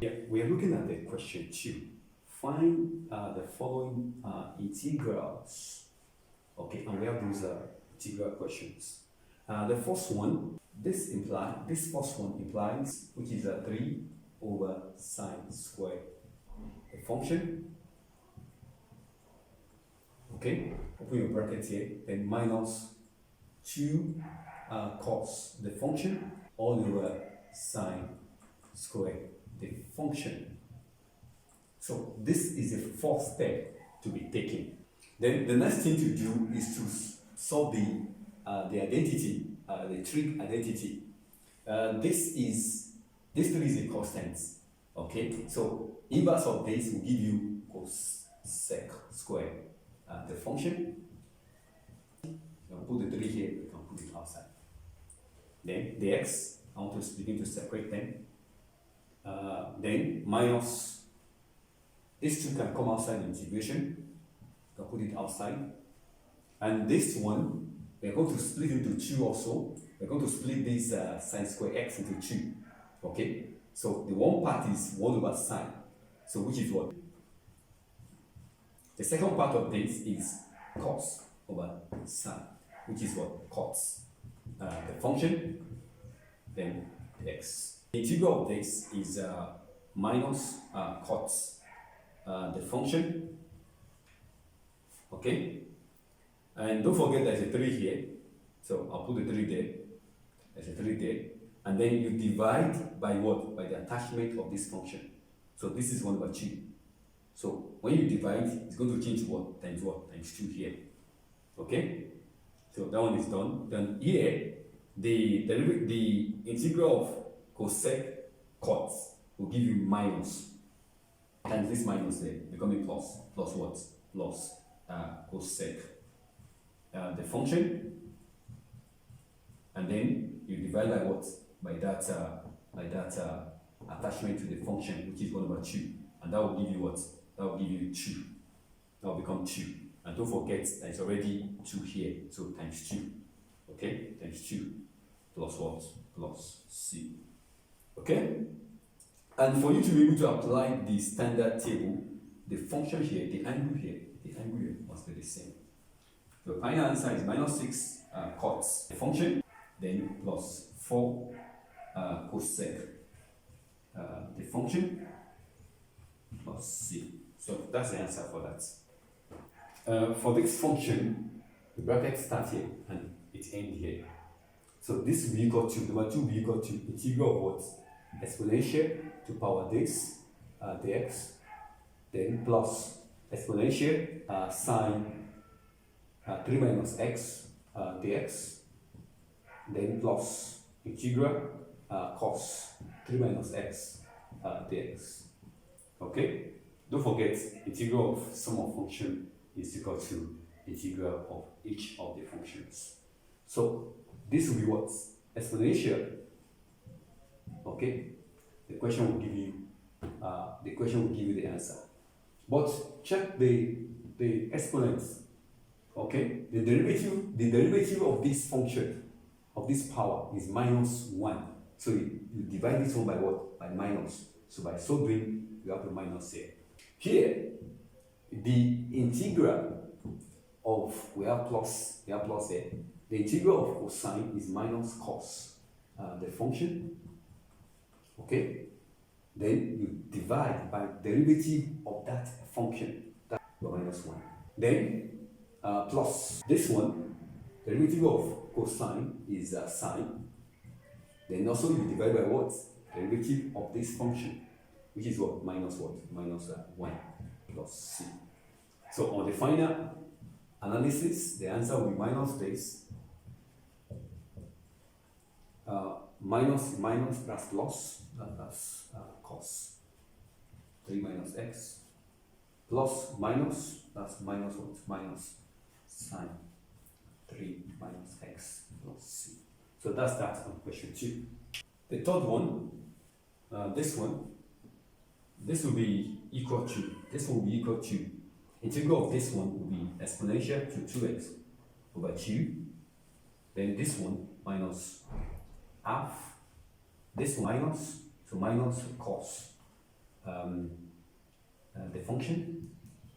Yeah, we are looking at the question 2. Find the following integrals. Okay, and we have those integral questions. The first one, this first one implies, which is a 3 over sine square. A function, okay, open your brackets here, then minus 2 cos the function all over sine square the function. So this is the first step to be taken. Then the next thing to do is to solve the identity, the trig identity. This 3 is a constant. Okay, so inverse of this will give you cosec square the function. You can put the 3 here, you can put it outside. Then the x, I want to begin to separate them. Then minus, these 2 can come outside the integration. You can put it outside. And this one, we're going to split into 2 also. We're going to split this sine square x into 2. Okay? So the one part is 1 over sine. So which is what? The second part of this is cos over sine, which is what? Cos. The function, then the x. The integral of this is minus cos the function. Okay? And don't forget there's a 3 here. So I'll put the 3 there. There's a 3 there. And then you divide by what? By the attachment of this function. So this is 1 over 2. So when you divide, it's going to change what? Times what? Times 2 here. Okay? So that one is done. Then here, the integral of cosec cos will give you minus. Times this minus there, becoming plus. Plus what? Plus cosec the function. And then you divide by what? By that attachment to the function, which is 1 over 2. And that will give you what? That will give you 2. That will become 2. And don't forget that it's already 2 here. So times 2. Okay? Times 2 plus what? Plus c. Okay? And for you to be able to apply the standard table, the function here, the angle here must be the same. The final answer is minus 6 cos the function, then plus 4 cosec the function, plus c. So that's the answer for that. For this function, the bracket starts here and it ends here. So this will be equal to, number 2 will be equal to integral of what? Exponential to power this dx, then plus exponential sine 3 minus x dx, then plus integral cos 3 minus x dx. Okay? Don't forget, integral of sum of function is equal to integral of each of the functions. So this will be what? Exponential. Okay? The question will give you the answer. But check the exponents. Okay? The derivative of this function, of this power, is minus 1. So you divide this one by what? By minus. So by so doing, you have the minus here. Here, the integral of, we have plus here. The integral of cosine is minus cos the function. Okay? Then you divide by derivative of that function, that's minus 1. Then plus this one, derivative of cosine is sine. Then also you divide by what? Derivative of this function, which is what? Minus what? Minus 1 plus c. So on the final analysis, the answer will be minus this. Minus, that's plus, that's cos 3 minus x, plus minus, that's minus what? Minus sine 3 minus x plus c. So that's that on question 2. The third one, this will be equal to, integral of this one will be exponential to 2x over 2. Then this one minus half, this one minus, so minus cos the function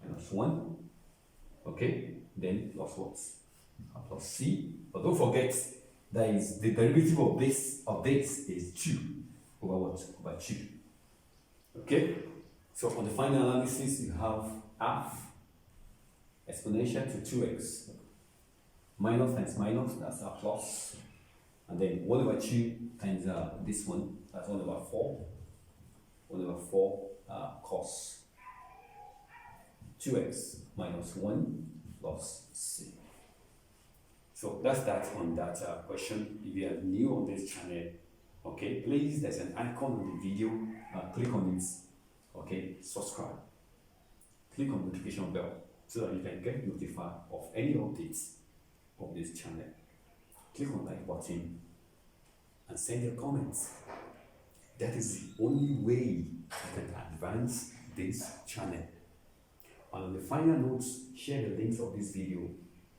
minus 1, okay, then plus what? Plus c, but don't forget that is the derivative of this is 2 over what? Over 2. Okay, so on the final analysis you have half exponential to 2x minus times minus, that's a plus, and then 1 over 2 times this one, that's 1 over 4, 1 over 4 cos 2x minus 1 plus c. So that's that on that question. If you are new on this channel, okay, please, there's an icon on the video, click on it, okay, subscribe, click on the notification bell so that you can get notified of any updates of this channel. Click on like button and send your comments. That is the only way you can advance this channel. And on the final notes, share the links of this video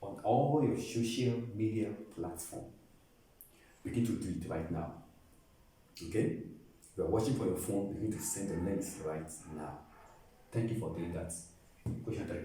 on all your social media platforms. Begin to do it right now. Okay? If you are watching for your phone, begin to send the links right now. Thank you for doing that. Question 3.